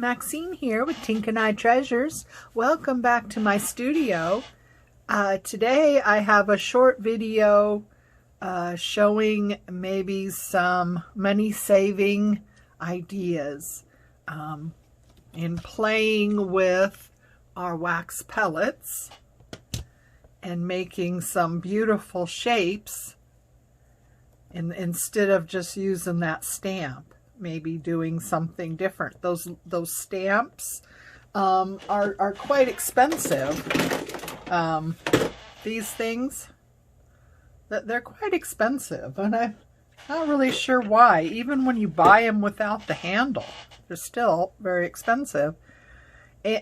Maxine here with Tink and I Treasures. Welcome back to my studio. Today I have a short video showing maybe some money-saving ideas in playing with our wax pellets and making some beautiful shapes, and instead of just using that stamp, maybe doing something different. Those stamps are quite expensive. These things, they're quite expensive, and I'm not really sure why. Even when you buy them without the handle, they're still very expensive.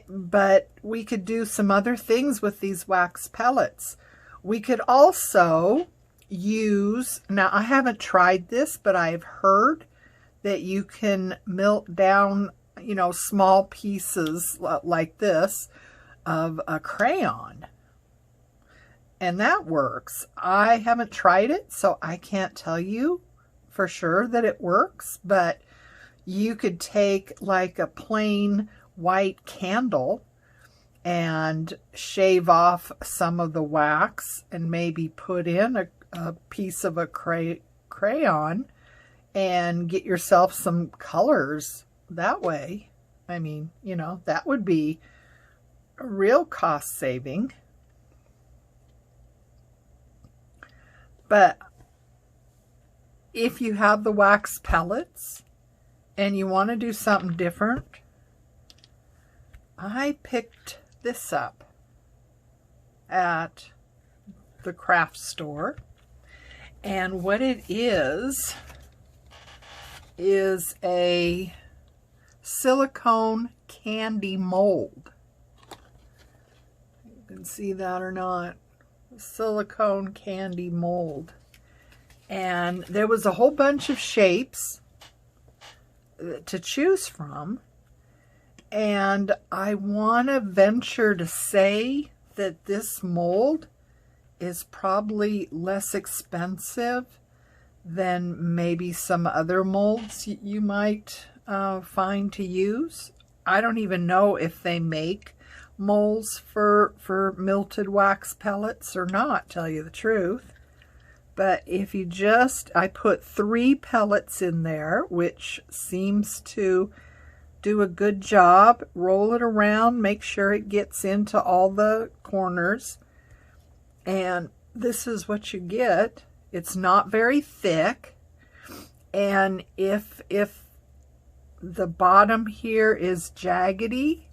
But we could do some other things with these wax pellets. We could also use, now I haven't tried this, but I've heard that you can melt down, you know, small pieces like this of a crayon. And that works. I haven't tried it, so I can't tell you for sure that it works, but you could take like a plain white candle and shave off some of the wax and maybe put in a piece of a crayon and get yourself some colors that way. I mean, you know, that would be a real cost saving. But if you have the wax pellets and you want to do something different, I picked this up at the craft store, and what it is a silicone candy mold. You can see that or not. Silicone candy mold. And there was a whole bunch of shapes to choose from, and I want to venture to say that this mold is probably less expensive than maybe some other molds you might find to use. I don't even know if they make molds for melted wax pellets or not, tell you the truth. But if you I put 3 pellets in there, which seems to do a good job. Roll it around, make sure it gets into all the corners, and this is what you get. It's not very thick, and if the bottom here is jaggedy,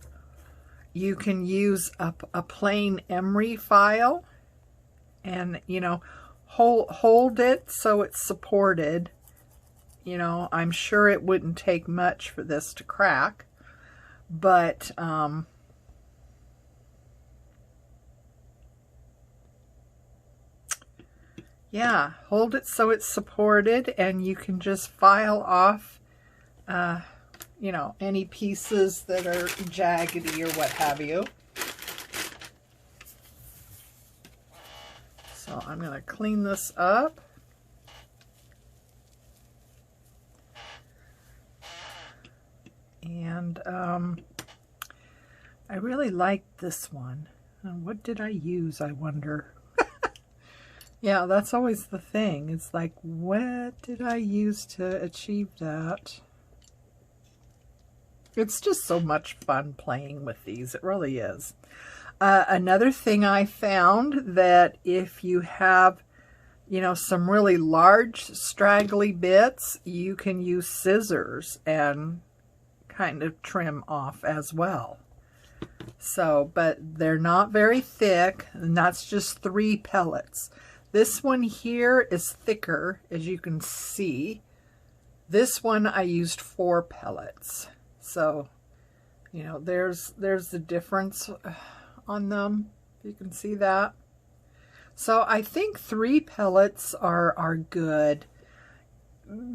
you can use a plain emery file and, you know, hold it so it's supported. You know, I'm sure it wouldn't take much for this to crack, but yeah, hold it so it's supported, and you can just file off you know, any pieces that are jaggedy or what have you. So I'm going to clean this up. And I really like this one. What did I use, I wonder? Yeah, that's always the thing. It's like, what did I use to achieve that? It's just so much fun playing with these. It really is. Another thing I found, that if you have, you know, some really large straggly bits, you can use scissors and kind of trim off as well. So, but they're not very thick, and that's just 3 pellets. This one here is thicker, as you can see. This one I used 4 pellets. So, you know, there's the difference on them. You can see that. So I think 3 pellets are good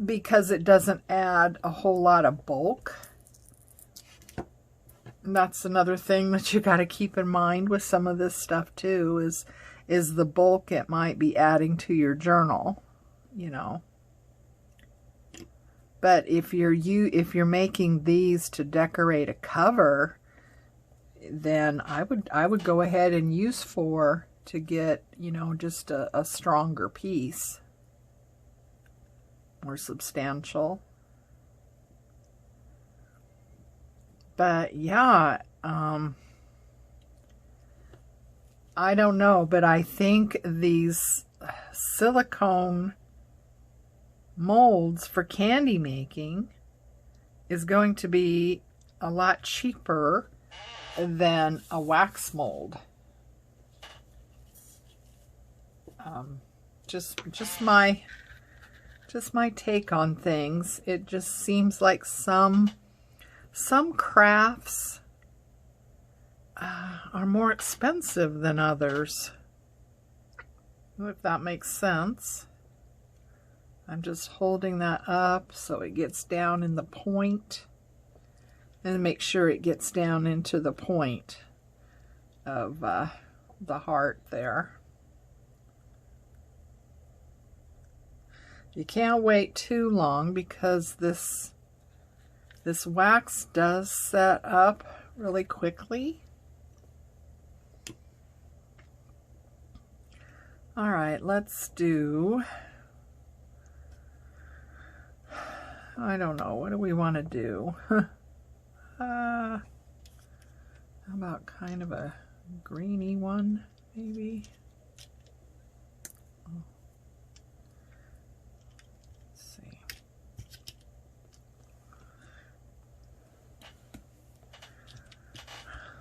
because it doesn't add a whole lot of bulk. And that's another thing that you got to keep in mind with some of this stuff too, is the bulk it might be adding to your journal, you know. But if you're making these to decorate a cover, then I would go ahead and use 4 to get, you know, just a stronger piece, more substantial. But yeah, I don't know, but I think these silicone molds for candy making is going to be a lot cheaper than a wax mold. Just my take on things. It just seems like some crafts are more expensive than others, if that makes sense. I'm just holding that up so it gets down in the point, and make sure it gets down into the point of the heart there. You can't wait too long because this wax does set up really quickly. All right, let's do, I don't know, what do we want to do? How about kind of a greeny one, maybe? Let's see.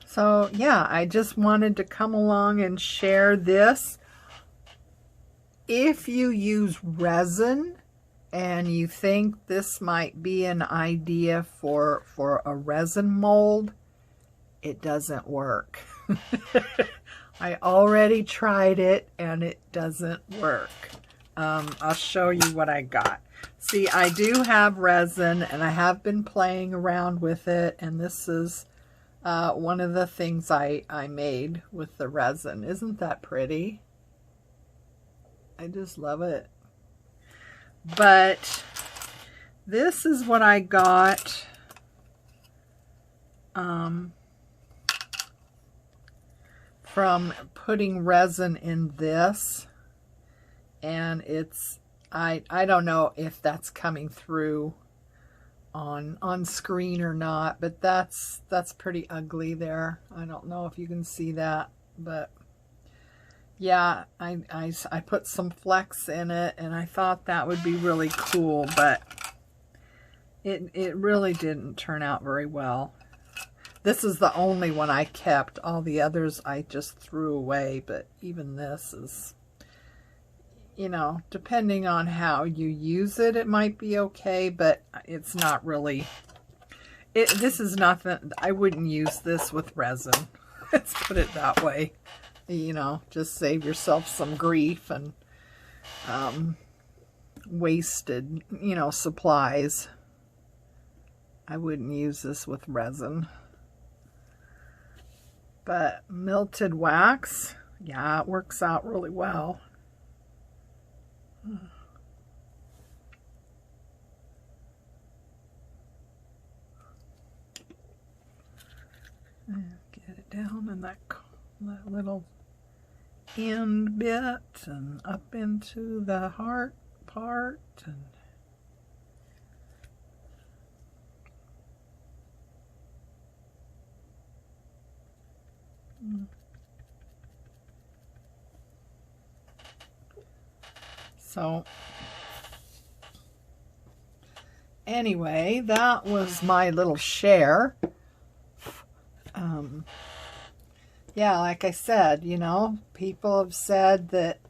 So yeah, I just wanted to come along and share this. If you use resin and you think this might be an idea for a resin mold, it doesn't work. I already tried it and it doesn't work. I'll show you what I got. See, I do have resin and I have been playing around with it, and this is one of the things I made with the resin. Isn't that pretty? I just love it. But this is what I got from putting resin in this, and it's I don't know if that's coming through on screen or not, but that's pretty ugly there. I don't know if you can see that, but yeah, I put some flecks in it, and I thought that would be really cool, but it really didn't turn out very well. This is the only one I kept. All the others I just threw away, but even this is, you know, depending on how you use it, it might be okay, but it's not really, this is nothing, I wouldn't use this with resin. Let's put it that way. You know, just save yourself some grief and wasted, you know, supplies. I wouldn't use this with resin. But melted wax, yeah, it works out really well. Get it down in that little end bit and up into the heart part, and so anyway, that was my little share. Yeah, like I said, you know, people have said that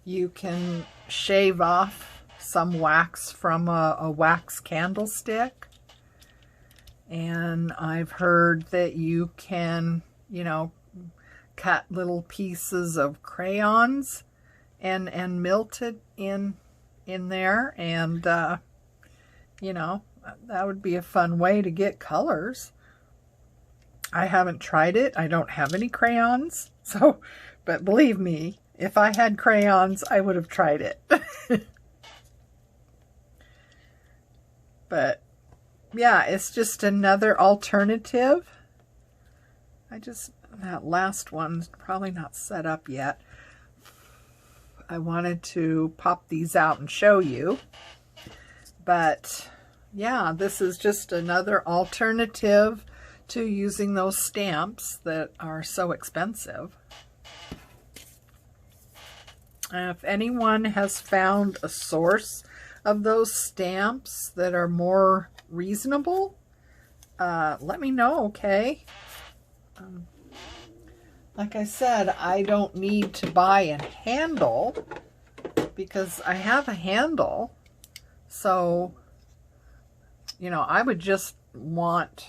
you can shave off some wax from a wax candlestick. And I've heard that you can, you know, cut little pieces of crayons and melt it in there. And, you know, that would be a fun way to get colors. I haven't tried it. I don't have any crayons. So, but believe me, if I had crayons, I would have tried it. But yeah, it's just another alternative. That last one's probably not set up yet. I wanted to pop these out and show you. But yeah, this is just another alternative to using those stamps that are so expensive. If anyone has found a source of those stamps that are more reasonable, let me know, okay? Like I said, I don't need to buy a handle because I have a handle. So, you know, I would just want,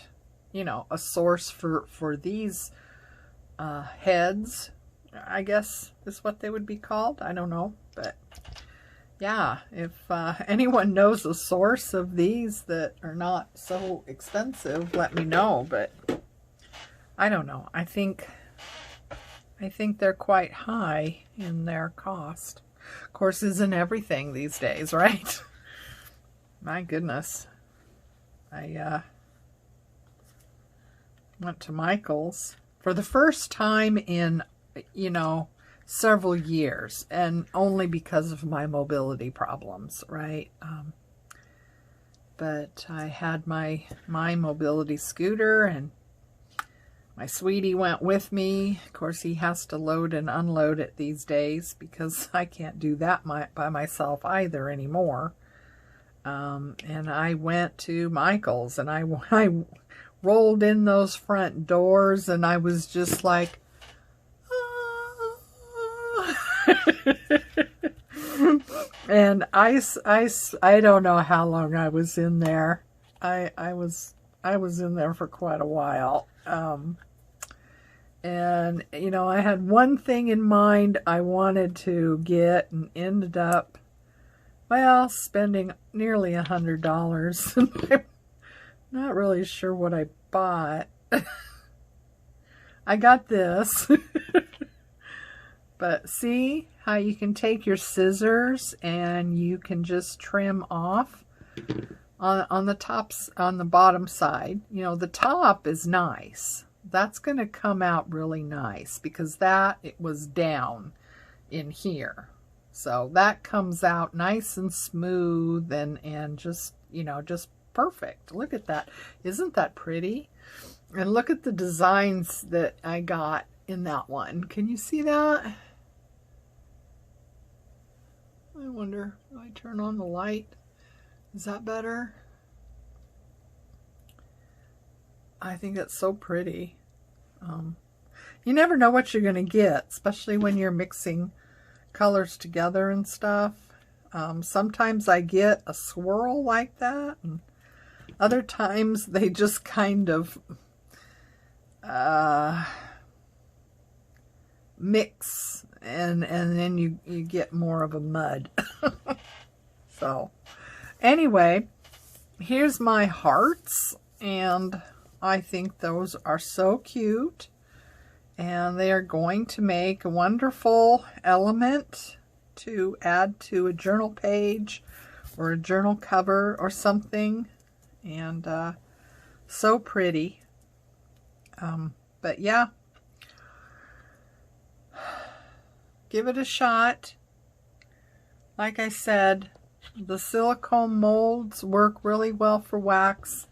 you know, a source for these heads, I guess is what they would be called. I don't know, but yeah, if anyone knows a source of these that are not so expensive, let me know. But I don't know. I think they're quite high in their cost. Of course, isn't everything these days, right? My goodness. I went to Michael's for the first time in, you know, several years, and only because of my mobility problems, right? But I had my mobility scooter, and my sweetie went with me. Of course, he has to load and unload it these days because I can't do that by myself either anymore. And I went to Michael's, and I rolled in those front doors, and I was just like, and I don't know how long I was in there. I was in there for quite a while. And you know, I had one thing in mind I wanted to get, and ended up, well, spending nearly $100. I'm not really sure what I bought. I got this. But see how you can take your scissors and you can just trim off on the tops, on the bottom side. You know, the top is nice. That's going to come out really nice because it was down in here. So that comes out nice and smooth and just, you know, just perfect. Look at that. Isn't that pretty? And look at the designs that I got in that one. Can you see that? I wonder if I turn on the light. Is that better? I think that's so pretty. You never know what you're going to get, especially when you're mixing colors together and stuff. Sometimes I get a swirl like that, and other times they just kind of mix, and then you get more of a mud. So anyway, here's my hearts, and I think those are so cute, and they are going to make a wonderful element to add to a journal page or a journal cover or something. And so pretty. But yeah, give it a shot. Like I said, the silicone molds work really well for wax.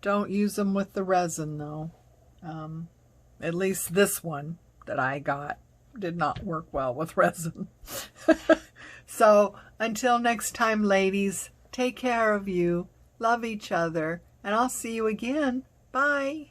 Don't use them with the resin though. At least this one that I got did not work well with resin. So until next time, ladies, take care of you, love each other, and I'll see you again. Bye.